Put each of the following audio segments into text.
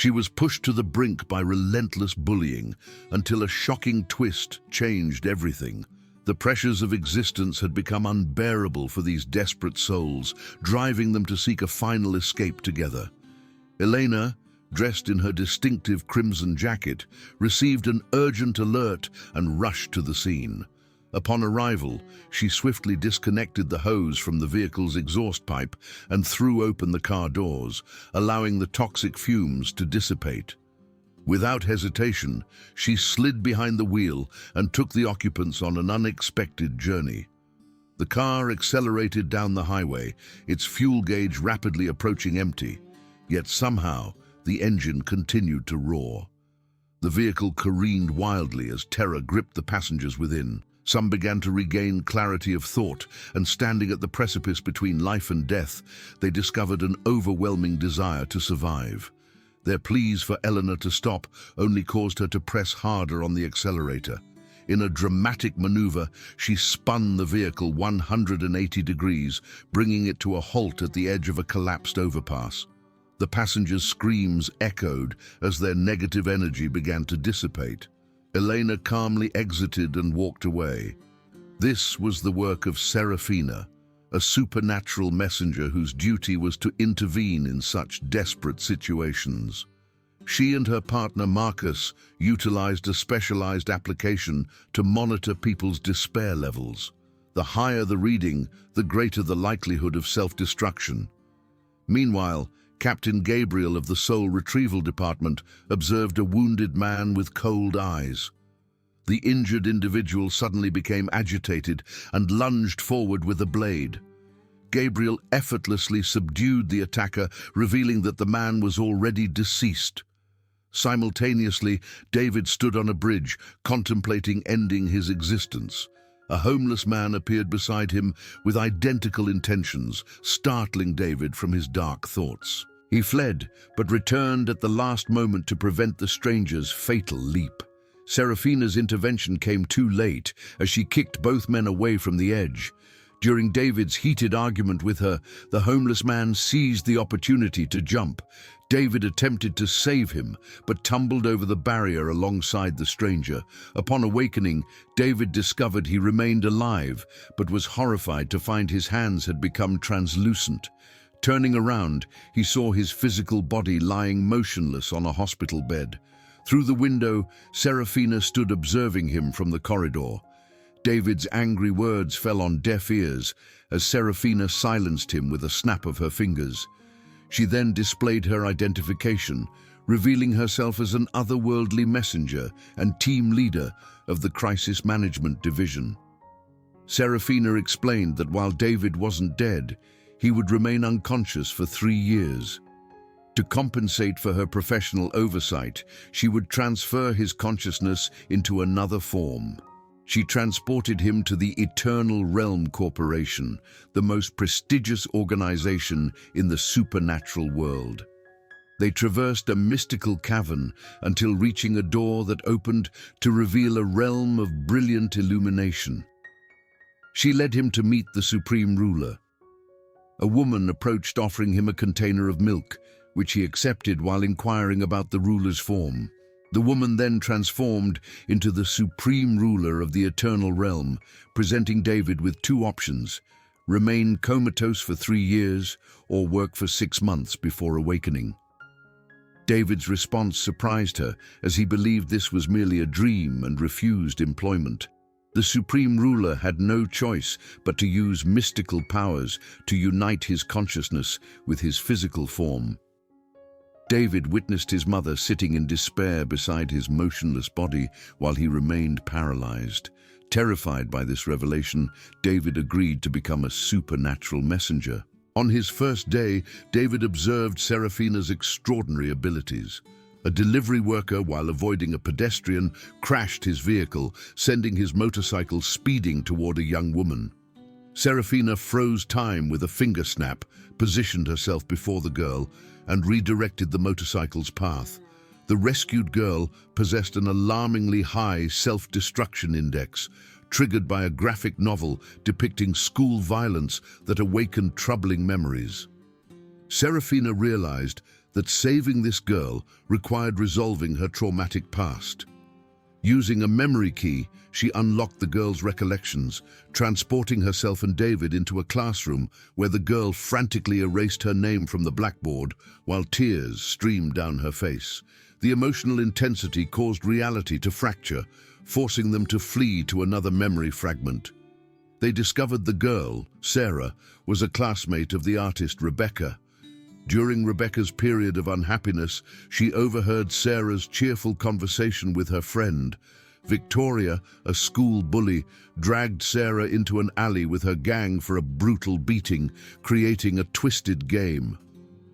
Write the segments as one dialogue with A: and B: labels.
A: She was pushed to the brink by relentless bullying until a shocking twist changed everything. The pressures of existence had become unbearable for these desperate souls, driving them to seek a final escape together. Elena, dressed in her distinctive crimson jacket, received an urgent alert and rushed to the scene. Upon arrival, she swiftly disconnected the hose from the vehicle's exhaust pipe and threw open the car doors, allowing the toxic fumes to dissipate. Without hesitation, she slid behind the wheel and took the occupants on an unexpected journey. The car accelerated down the highway, its fuel gauge rapidly approaching empty, yet somehow the engine continued to roar. The vehicle careened wildly as terror gripped the passengers within. Some began to regain clarity of thought, and standing at the precipice between life and death, they discovered an overwhelming desire to survive. Their pleas for Eleanor to stop only caused her to press harder on the accelerator. In a dramatic maneuver, she spun the vehicle 180 degrees, bringing it to a halt at the edge of a collapsed overpass. The passengers' screams echoed as their negative energy began to dissipate. Elena calmly exited and walked away. This was the work of Serafina, a supernatural messenger whose duty was to intervene in such desperate situations. She and her partner Marcus utilized a specialized application to monitor people's despair levels. The higher the reading, the greater the likelihood of self-destruction. Meanwhile, Captain Gabriel of the Soul Retrieval Department observed a wounded man with cold eyes. The injured individual suddenly became agitated and lunged forward with a blade. Gabriel effortlessly subdued the attacker, revealing that the man was already deceased. Simultaneously, David stood on a bridge, contemplating ending his existence. A homeless man appeared beside him with identical intentions, startling David from his dark thoughts. He fled, but returned at the last moment to prevent the stranger's fatal leap. Serafina's intervention came too late, as she kicked both men away from the edge. During David's heated argument with her, the homeless man seized the opportunity to jump. David attempted to save him, but tumbled over the barrier alongside the stranger. Upon awakening, David discovered he remained alive, but was horrified to find his hands had become translucent. Turning around, he saw his physical body lying motionless on a hospital bed. Through the window, Serafina stood observing him from the corridor. David's angry words fell on deaf ears as Serafina silenced him with a snap of her fingers. She then displayed her identification, revealing herself as an otherworldly messenger and team leader of the Crisis Management Division. Serafina explained that while David wasn't dead, he would remain unconscious for 3 years. To compensate for her professional oversight, she would transfer his consciousness into another form. She transported him to the Eternal Realm Corporation, the most prestigious organization in the supernatural world. They traversed a mystical cavern until reaching a door that opened to reveal a realm of brilliant illumination. She led him to meet the Supreme Ruler. A woman approached offering him a container of milk, which he accepted while inquiring about the ruler's form. The woman then transformed into the Supreme Ruler of the Eternal Realm, presenting David with 2 options: remain comatose for 3 years or work for 6 months before awakening. David's response surprised her, as he believed this was merely a dream and refused employment. The Supreme Ruler had no choice but to use mystical powers to unite his consciousness with his physical form. David witnessed his mother sitting in despair beside his motionless body while he remained paralyzed. Terrified by this revelation, David agreed to become a supernatural messenger. On his first day, David observed Serafina's extraordinary abilities. A delivery worker, while avoiding a pedestrian, crashed his vehicle, sending his motorcycle speeding toward a young woman. Serafina froze time with a finger snap, positioned herself before the girl, and redirected the motorcycle's path. The rescued girl possessed an alarmingly high self-destruction index, triggered by a graphic novel depicting school violence that awakened troubling memories. Serafina realized that saving this girl required resolving her traumatic past. Using a memory key, she unlocked the girl's recollections, transporting herself and David into a classroom where the girl frantically erased her name from the blackboard while tears streamed down her face. The emotional intensity caused reality to fracture, forcing them to flee to another memory fragment. They discovered the girl, Sarah, was a classmate of the artist Rebecca. During Rebecca's period of unhappiness, she overheard Sarah's cheerful conversation with her friend. Victoria, a school bully, dragged Sarah into an alley with her gang for a brutal beating, creating a twisted game.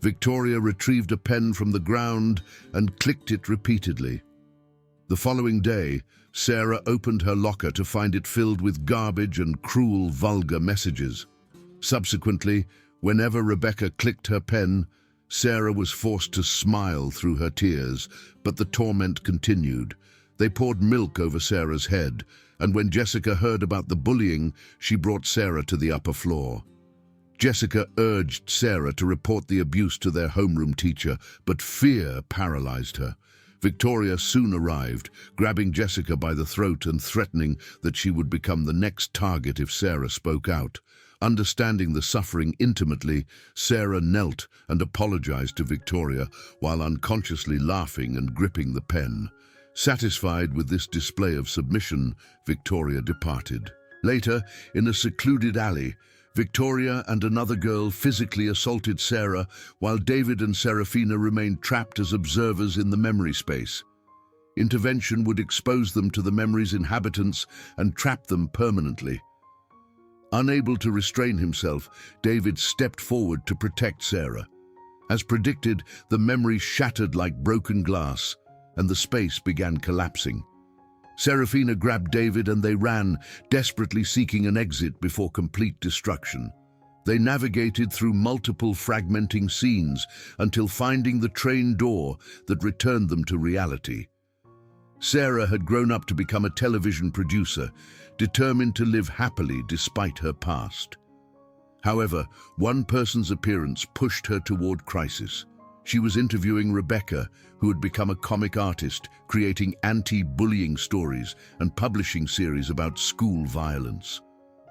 A: Victoria retrieved a pen from the ground and clicked it repeatedly. The following day, Sarah opened her locker to find it filled with garbage and cruel, vulgar messages. Subsequently, whenever Rebecca clicked her pen, Sarah was forced to smile through her tears, but the torment continued. They poured milk over Sarah's head, and when Jessica heard about the bullying, she brought Sarah to the upper floor. Jessica urged Sarah to report the abuse to their homeroom teacher, but fear paralyzed her. Victoria soon arrived, grabbing Jessica by the throat and threatening that she would become the next target if Sarah spoke out. Understanding the suffering intimately, Sarah knelt and apologized to Victoria while unconsciously laughing and gripping the pen. Satisfied with this display of submission, Victoria departed. Later, in a secluded alley, Victoria and another girl physically assaulted Sarah while David and Serafina remained trapped as observers in the memory space. Intervention would expose them to the memory's inhabitants and trap them permanently. Unable to restrain himself, David stepped forward to protect Sarah. As predicted, the memory shattered like broken glass, and the space began collapsing. Serafina grabbed David and they ran, desperately seeking an exit before complete destruction. They navigated through multiple fragmenting scenes until finding the train door that returned them to reality. Sarah had grown up to become a television producer, determined to live happily despite her past. However, one person's appearance pushed her toward crisis. She was interviewing Rebecca, who had become a comic artist, creating anti-bullying stories and publishing series about school violence.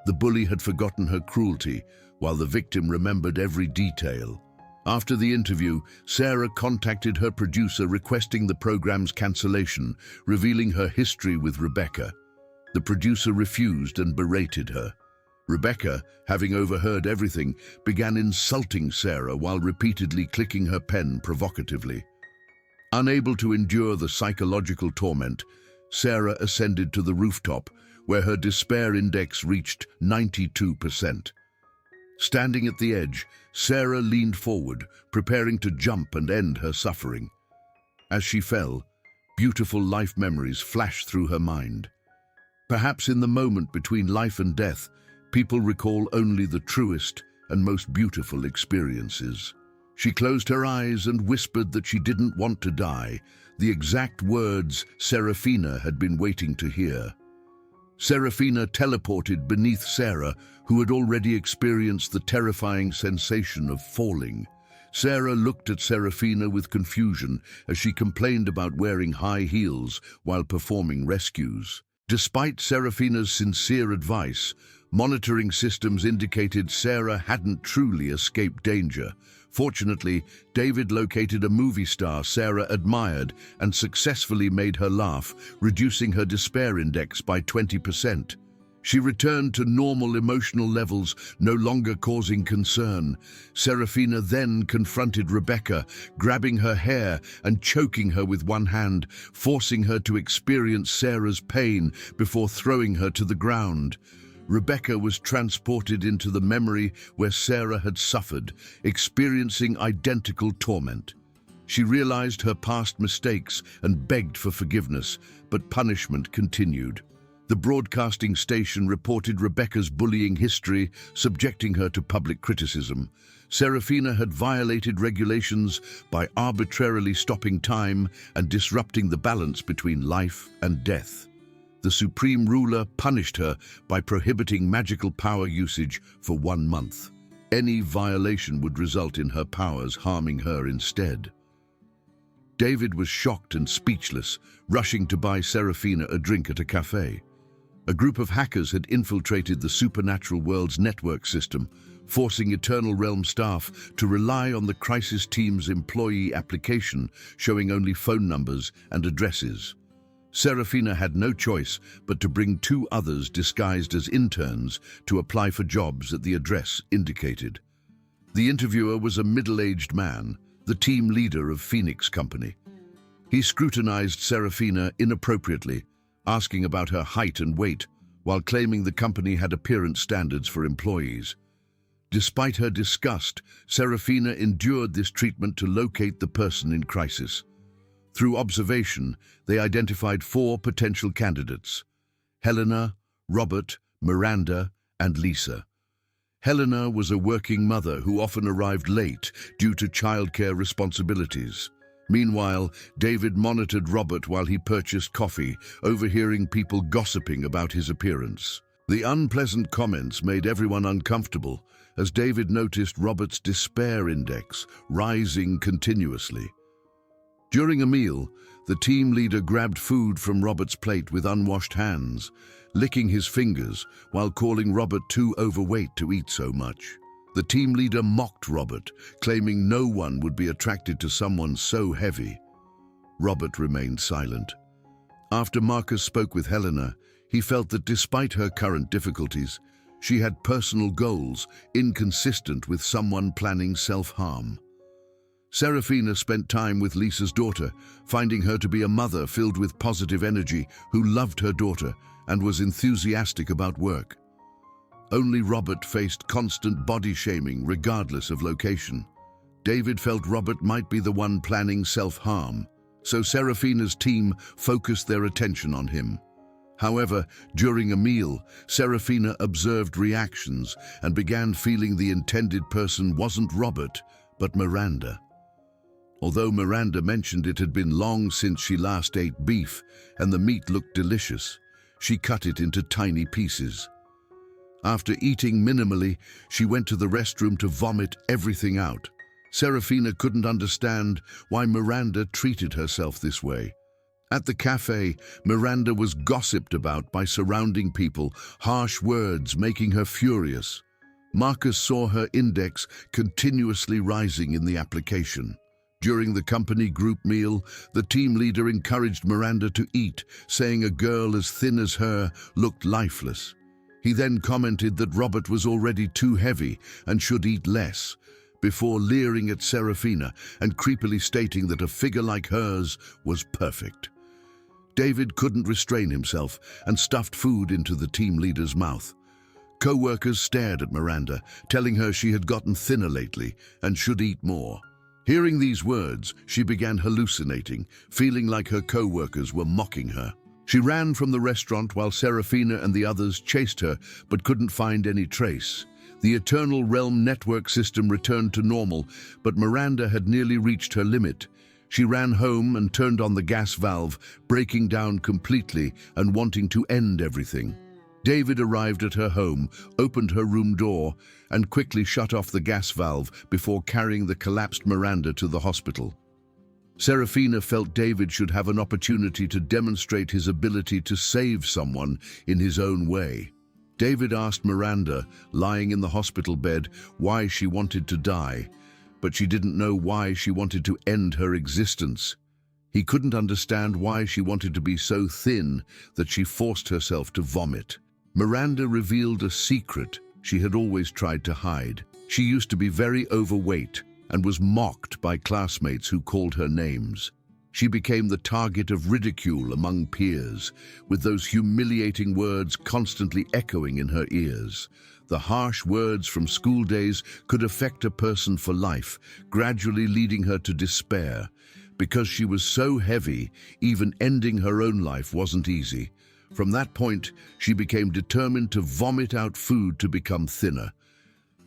A: The bully had forgotten her cruelty, while the victim remembered every detail. After the interview, Sarah contacted her producer requesting the program's cancellation, revealing her history with Rebecca. The producer refused and berated her. Rebecca, having overheard everything, began insulting Sarah while repeatedly clicking her pen provocatively. Unable to endure the psychological torment, Sarah ascended to the rooftop, where her despair index reached 92%. Standing at the edge, Sarah leaned forward, preparing to jump and end her suffering. As she fell, beautiful life memories flashed through her mind. Perhaps in the moment between life and death, people recall only the truest and most beautiful experiences. She closed her eyes and whispered that she didn't want to die, the exact words Serafina had been waiting to hear. Serafina teleported beneath Sarah, who had already experienced the terrifying sensation of falling. Sarah looked at Serafina with confusion as she complained about wearing high heels while performing rescues. Despite Serafina's sincere advice, monitoring systems indicated Sarah hadn't truly escaped danger. Fortunately, David located a movie star Sarah admired and successfully made her laugh, reducing her despair index by 20%. She returned to normal emotional levels, no longer causing concern. Serafina then confronted Rebecca, grabbing her hair and choking her with one hand, forcing her to experience Sarah's pain before throwing her to the ground. Rebecca was transported into the memory where Sarah had suffered, experiencing identical torment. She realized her past mistakes and begged for forgiveness, but punishment continued. The broadcasting station reported Rebecca's bullying history, subjecting her to public criticism. Serafina had violated regulations by arbitrarily stopping time and disrupting the balance between life and death. The supreme ruler punished her by prohibiting magical power usage for 1 month. Any violation would result in her powers harming her instead. David was shocked and speechless, rushing to buy Serafina a drink at a cafe. A group of hackers had infiltrated the supernatural world's network system, forcing Eternal Realm staff to rely on the crisis team's employee application, showing only phone numbers and addresses. Serafina had no choice but to bring two others disguised as interns to apply for jobs at the address indicated. The interviewer was a middle-aged man, the team leader of Phoenix Company. He scrutinized Serafina inappropriately, asking about her height and weight, while claiming the company had appearance standards for employees. Despite her disgust, Serafina endured this treatment to locate the person in crisis. Through observation, they identified 4 potential candidates: Helena, Robert, Miranda, and Lisa. Helena was a working mother who often arrived late due to childcare responsibilities. Meanwhile, David monitored Robert while he purchased coffee, overhearing people gossiping about his appearance. The unpleasant comments made everyone uncomfortable, as David noticed Robert's despair index rising continuously. During a meal, the team leader grabbed food from Robert's plate with unwashed hands, licking his fingers while calling Robert too overweight to eat so much. The team leader mocked Robert, claiming no one would be attracted to someone so heavy. Robert remained silent. After Marcus spoke with Helena, he felt that despite her current difficulties, she had personal goals inconsistent with someone planning self-harm. Serafina spent time with Lisa's daughter, finding her to be a mother filled with positive energy who loved her daughter and was enthusiastic about work. Only Robert faced constant body shaming regardless of location. David felt Robert might be the one planning self-harm, so Serafina's team focused their attention on him. However, during a meal, Serafina observed reactions and began feeling the intended person wasn't Robert, but Miranda. Although Miranda mentioned it had been long since she last ate beef and the meat looked delicious, she cut it into tiny pieces. After eating minimally, she went to the restroom to vomit everything out. Serafina couldn't understand why Miranda treated herself this way. At the cafe, Miranda was gossiped about by surrounding people, harsh words making her furious. Marcus saw her index continuously rising in the application. During the company group meal, the team leader encouraged Miranda to eat, saying a girl as thin as her looked lifeless. He then commented that Robert was already too heavy and should eat less, before leering at Serafina and creepily stating that a figure like hers was perfect. David couldn't restrain himself and stuffed food into the team leader's mouth. Co-workers stared at Miranda, telling her she had gotten thinner lately and should eat more. Hearing these words, she began hallucinating, feeling like her co-workers were mocking her. She ran from the restaurant while Serafina and the others chased her, but couldn't find any trace. The Eternal Realm network system returned to normal, but Miranda had nearly reached her limit. She ran home and turned on the gas valve, breaking down completely and wanting to end everything. David arrived at her home, opened her room door, and quickly shut off the gas valve before carrying the collapsed Miranda to the hospital. Serafina felt David should have an opportunity to demonstrate his ability to save someone in his own way. David asked Miranda, lying in the hospital bed, why she wanted to die, but she didn't know why she wanted to end her existence. He couldn't understand why she wanted to be so thin that she forced herself to vomit. Miranda revealed a secret she had always tried to hide. She used to be very overweight and was mocked by classmates who called her names. She became the target of ridicule among peers, with those humiliating words constantly echoing in her ears. The harsh words from school days could affect a person for life, gradually leading her to despair. Because she was so heavy, even ending her own life wasn't easy. From that point, she became determined to vomit out food to become thinner.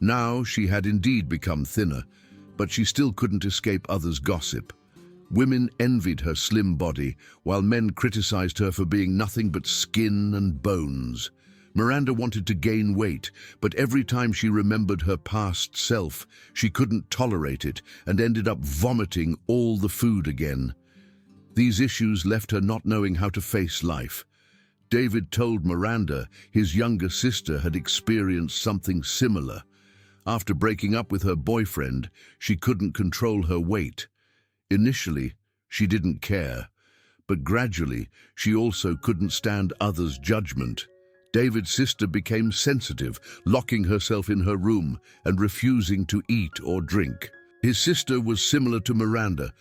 A: Now she had indeed become thinner, but she still couldn't escape others' gossip. Women envied her slim body, while men criticized her for being nothing but skin and bones. Miranda wanted to gain weight, but every time she remembered her past self, she couldn't tolerate it and ended up vomiting all the food again. These issues left her not knowing how to face life. David told Miranda his younger sister had experienced something similar. After breaking up with her boyfriend, she couldn't control her weight. Initially, she didn't care, but gradually, she also couldn't stand others' judgment. David's sister became sensitive, locking herself in her room and refusing to eat or drink. His sister was similar to Miranda,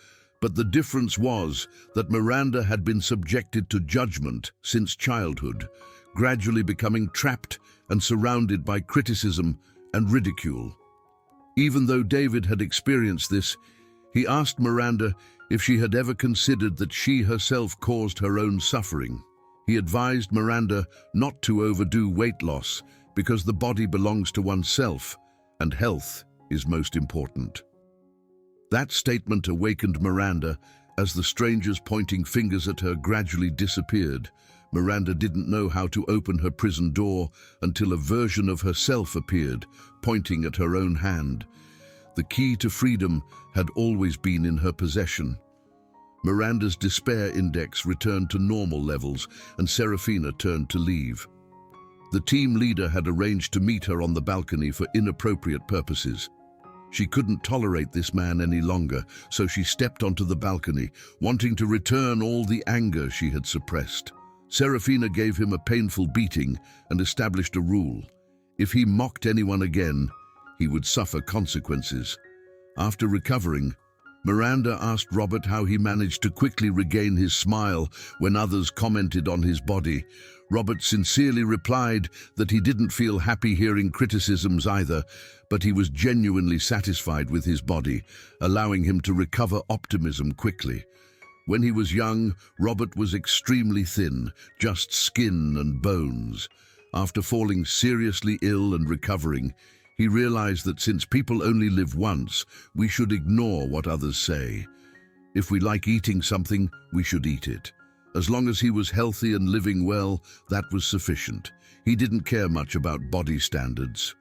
A: but the difference was that Miranda had been subjected to judgment since childhood, gradually becoming trapped and surrounded by criticism and ridicule. Even though David had experienced this, he asked Miranda if she had ever considered that she herself caused her own suffering. He advised Miranda not to overdo weight loss because the body belongs to oneself and health is most important. That statement awakened Miranda as the strangers pointing fingers at her gradually disappeared. Miranda didn't know how to open her prison door until a version of herself appeared, pointing at her own hand. The key to freedom had always been in her possession. Miranda's despair index returned to normal levels, and Serafina turned to leave. The team leader had arranged to meet her on the balcony for inappropriate purposes. She couldn't tolerate this man any longer, so she stepped onto the balcony, wanting to return all the anger she had suppressed. Serafina gave him a painful beating and established a rule. If he mocked anyone again, he would suffer consequences. After recovering, Miranda asked Robert how he managed to quickly regain his smile when others commented on his body. Robert sincerely replied that he didn't feel happy hearing criticisms either, but he was genuinely satisfied with his body, allowing him to recover optimism quickly. When he was young, Robert was extremely thin, just skin and bones. After falling seriously ill and recovering, he realized that since people only live once, we should ignore what others say. If we like eating something, we should eat it. As long as he was healthy and living well, that was sufficient. He didn't care much about body standards.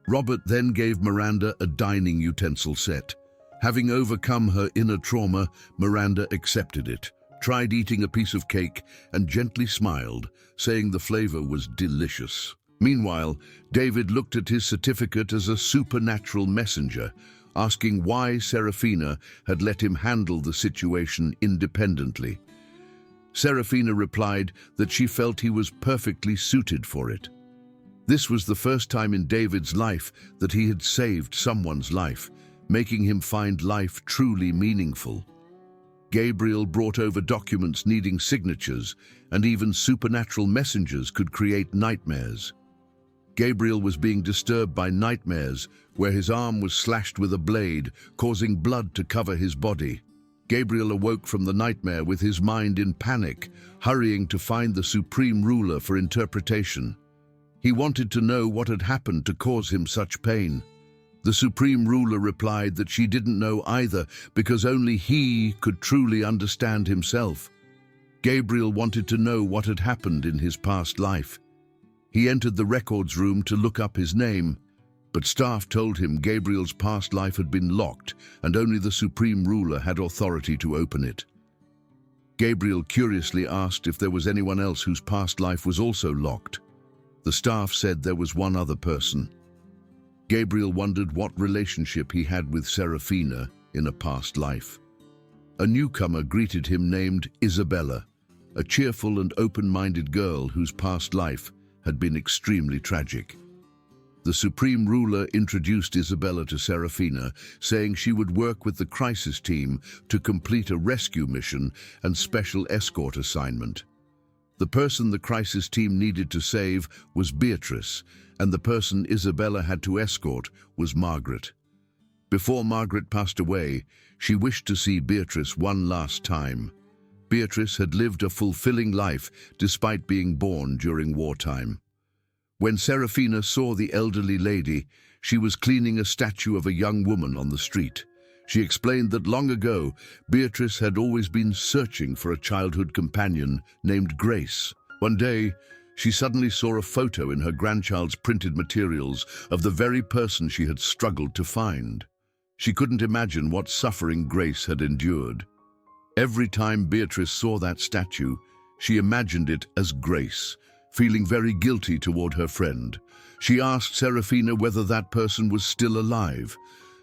A: Robert then gave Miranda a dining utensil set. Having overcome her inner trauma, Miranda accepted it, tried eating a piece of cake, and gently smiled, saying the flavor was delicious. Meanwhile, David looked at his certificate as a supernatural messenger, asking why Serafina had let him handle the situation independently. Serafina replied that she felt he was perfectly suited for it. This was the first time in David's life that he had saved someone's life, making him find life truly meaningful. Gabriel brought over documents needing signatures, and even supernatural messengers could create nightmares. Gabriel was being disturbed by nightmares where his arm was slashed with a blade, causing blood to cover his body. Gabriel awoke from the nightmare with his mind in panic, hurrying to find the Supreme Ruler for interpretation. He wanted to know what had happened to cause him such pain. The Supreme Ruler replied that she didn't know either because only he could truly understand himself. Gabriel wanted to know what had happened in his past life. He entered the records room to look up his name, but staff told him Gabriel's past life had been locked and only the Supreme Ruler had authority to open it. Gabriel curiously asked if there was anyone else whose past life was also locked. The staff said there was one other person. Gabriel wondered what relationship he had with Serafina in a past life. A newcomer greeted him named Isabella, a cheerful and open-minded girl whose past life had been extremely tragic. The Supreme Ruler introduced Isabella to Serafina, saying she would work with the crisis team to complete a rescue mission and special escort assignment. The person the crisis team needed to save was Beatrice, and the person Isabella had to escort was Margaret. Before Margaret passed away, she wished to see Beatrice one last time. Beatrice had lived a fulfilling life despite being born during wartime. When Serafina saw the elderly lady, she was cleaning a statue of a young woman on the street. She explained that long ago, Beatrice had always been searching for a childhood companion named Grace. One day, she suddenly saw a photo in her grandchild's printed materials of the very person she had struggled to find. She couldn't imagine what suffering Grace had endured. Every time Beatrice saw that statue, she imagined it as Grace, feeling very guilty toward her friend. She asked Serafina whether that person was still alive.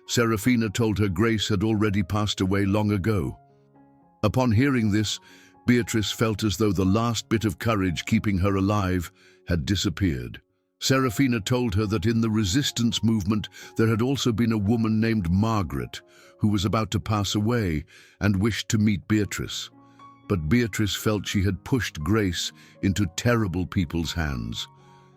A: Serafina told her Grace had already passed away long ago. Upon hearing this, Beatrice felt as though the last bit of courage keeping her alive had disappeared. Serafina told her that in the resistance movement there had also been a woman named Margaret who was about to pass away and wished to meet Beatrice. But Beatrice felt she had pushed Grace into terrible people's hands.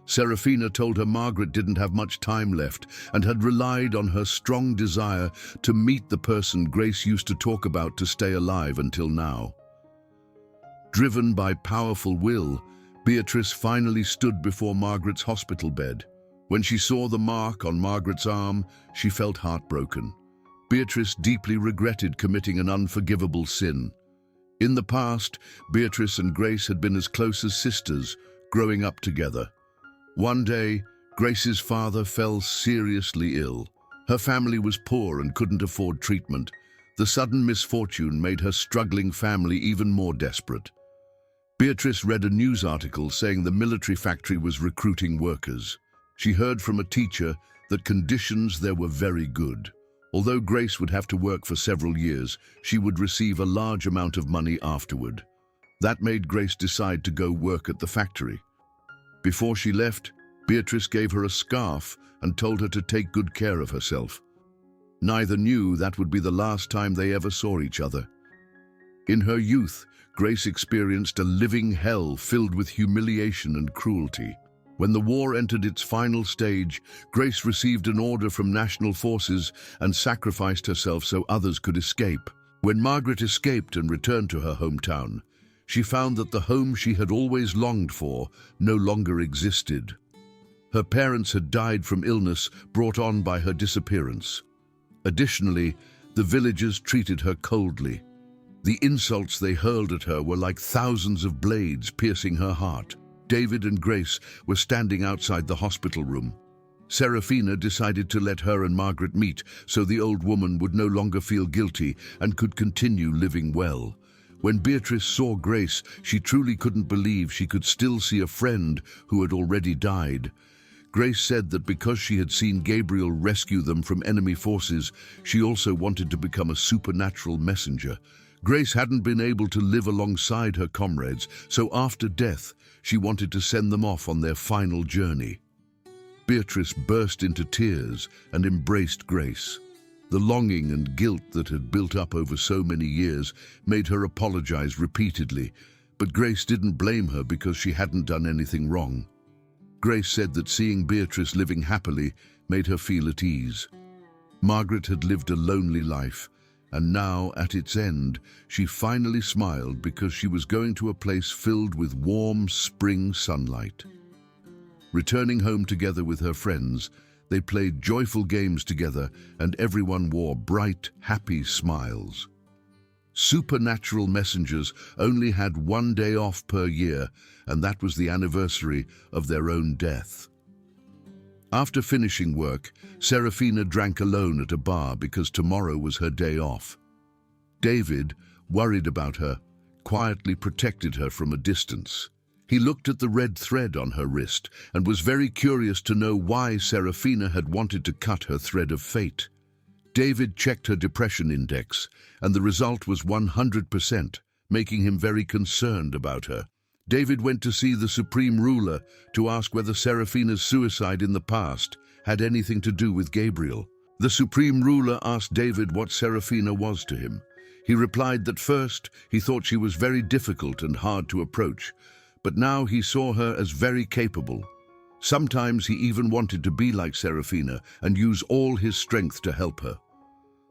A: Serafina told her Margaret didn't have much time left and had relied on her strong desire to meet the person Grace used to talk about to stay alive until now. Driven by powerful will, Beatrice finally stood before Margaret's hospital bed. When she saw the mark on Margaret's arm, she felt heartbroken. Beatrice deeply regretted committing an unforgivable sin. In the past, Beatrice and Grace had been as close as sisters, growing up together. One day, Grace's father fell seriously ill. Her family was poor and couldn't afford treatment. The sudden misfortune made her struggling family even more desperate. Beatrice read a news article saying the military factory was recruiting workers. She heard from a teacher that conditions there were very good. Although Grace would have to work for several years, she would receive a large amount of money afterward. That made Grace decide to go work at the factory. Before she left, Beatrice gave her a scarf and told her to take good care of herself. Neither knew that would be the last time they ever saw each other. In her youth, Grace experienced a living hell filled with humiliation and cruelty. When the war entered its final stage, Grace received an order from national forces and sacrificed herself so others could escape. When Margaret escaped and returned to her hometown, she found that the home she had always longed for no longer existed. Her parents had died from illness brought on by her disappearance. Additionally, the villagers treated her coldly. The insults they hurled at her were like thousands of blades piercing her heart. David and Grace were standing outside the hospital room. Serafina decided to let her and Margaret meet so the old woman would no longer feel guilty and could continue living well. When Beatrice saw Grace, she truly couldn't believe she could still see a friend who had already died. Grace said that because she had seen Gabriel rescue them from enemy forces, she also wanted to become a supernatural messenger. Grace hadn't been able to live alongside her comrades, so after death, she wanted to send them off on their final journey. Beatrice burst into tears and embraced Grace. The longing and guilt that had built up over so many years made her apologize repeatedly, but Grace didn't blame her because she hadn't done anything wrong. Grace said that seeing Beatrice living happily made her feel at ease. Margaret had lived a lonely life, and now, at its end, she finally smiled because she was going to a place filled with warm spring sunlight. Returning home together with her friends, they played joyful games together and everyone wore bright, happy smiles. Supernatural messengers only had one day off per year, and that was the anniversary of their own death. After finishing work, Serafina drank alone at a bar because tomorrow was her day off. David, worried about her, quietly protected her from a distance. He looked at the red thread on her wrist and was very curious to know why Serafina had wanted to cut her thread of fate. David checked her depression index, and the result was 100%, making him very concerned about her. David went to see the Supreme Ruler to ask whether Serafina's suicide in the past had anything to do with Gabriel. The Supreme Ruler asked David what Serafina was to him. He replied that first he thought she was very difficult and hard to approach, but now he saw her as very capable. Sometimes he even wanted to be like Serafina and use all his strength to help her.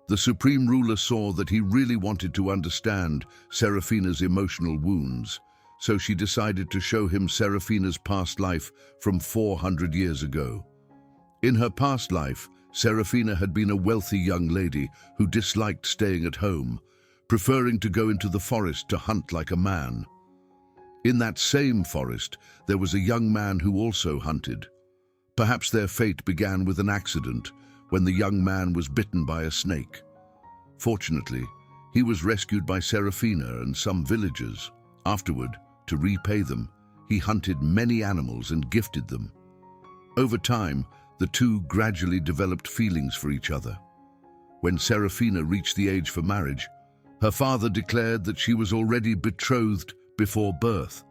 A: The Supreme Ruler saw that he really wanted to understand Serafina's emotional wounds, so she decided to show him Serafina's past life from 400 years ago. In her past life, Serafina had been a wealthy young lady who disliked staying at home, preferring to go into the forest to hunt like a man. In that same forest, there was a young man who also hunted. Perhaps their fate began with an accident when the young man was bitten by a snake. Fortunately, he was rescued by Serafina and some villagers. Afterward, to repay them, he hunted many animals and gifted them. Over time, the two gradually developed feelings for each other. When Serafina reached the age for marriage, her father declared that she was already betrothed before birth.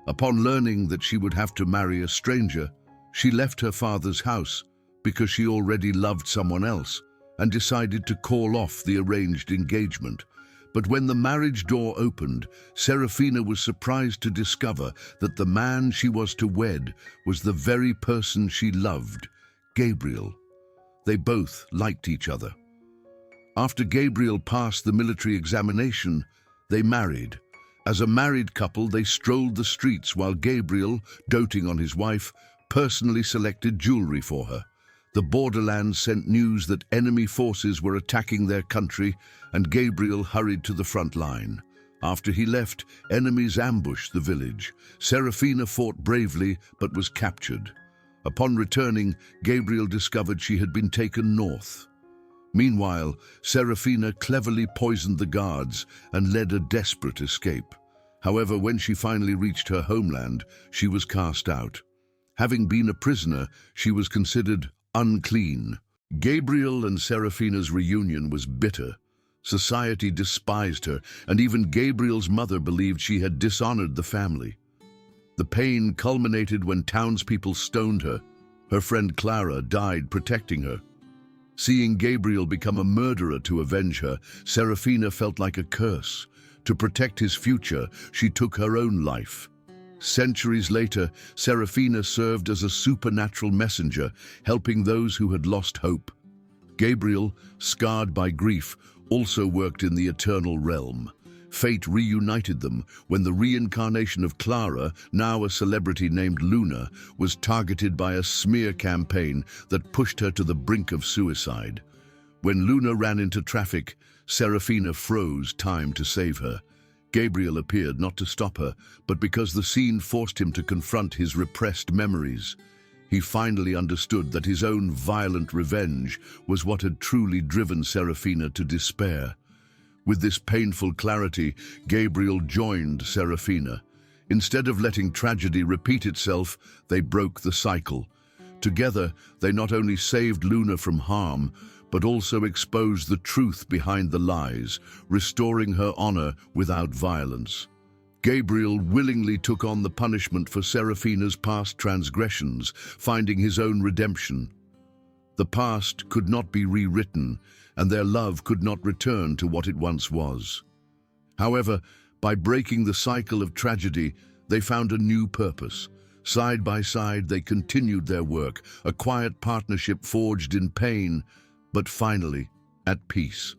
A: Upon learning that she would have to marry a stranger, she left her father's house because she already loved someone else and decided to call off the arranged engagement. But when the marriage door opened, Serafina was surprised to discover that the man she was to wed was the very person she loved, Gabriel. They both liked each other. After Gabriel passed the military examination, they married. As a married couple, they strolled the streets while Gabriel, doting on his wife, personally selected jewelry for her. The borderlands sent news that enemy forces were attacking their country, and Gabriel hurried to the front line. After he left, enemies ambushed the village. Serafina fought bravely but was captured. Upon returning, Gabriel discovered she had been taken north. Meanwhile, Serafina cleverly poisoned the guards and led a desperate escape. However, when she finally reached her homeland, she was cast out. Having been a prisoner, she was considered unclean. Gabriel and Serafina's reunion was bitter. Society despised her, and even Gabriel's mother believed she had dishonored the family. The pain culminated when townspeople stoned her. Her friend Clara died protecting her. Seeing Gabriel become a murderer to avenge her, Serafina felt like a curse. To protect his future, she took her own life. Centuries later, Serafina served as a supernatural messenger, helping those who had lost hope. Gabriel, scarred by grief, also worked in the eternal realm. Fate reunited them when the reincarnation of Clara, now a celebrity named Luna, was targeted by a smear campaign that pushed her to the brink of suicide. When Luna ran into traffic, Serafina froze time to save her. Gabriel appeared not to stop her, but because the scene forced him to confront his repressed memories. He finally understood that his own violent revenge was what had truly driven Serafina to despair. With this painful clarity, Gabriel joined Serafina. Instead of letting tragedy repeat itself, they broke the cycle. Together, they not only saved Luna from harm, but also exposed the truth behind the lies, restoring her honor without violence. Gabriel willingly took on the punishment for Serafina's past transgressions, finding his own redemption. The past could not be rewritten, and their love could not return to what it once was. However, by breaking the cycle of tragedy, they found a new purpose. Side by side, they continued their work, a quiet partnership forged in pain, but finally at peace.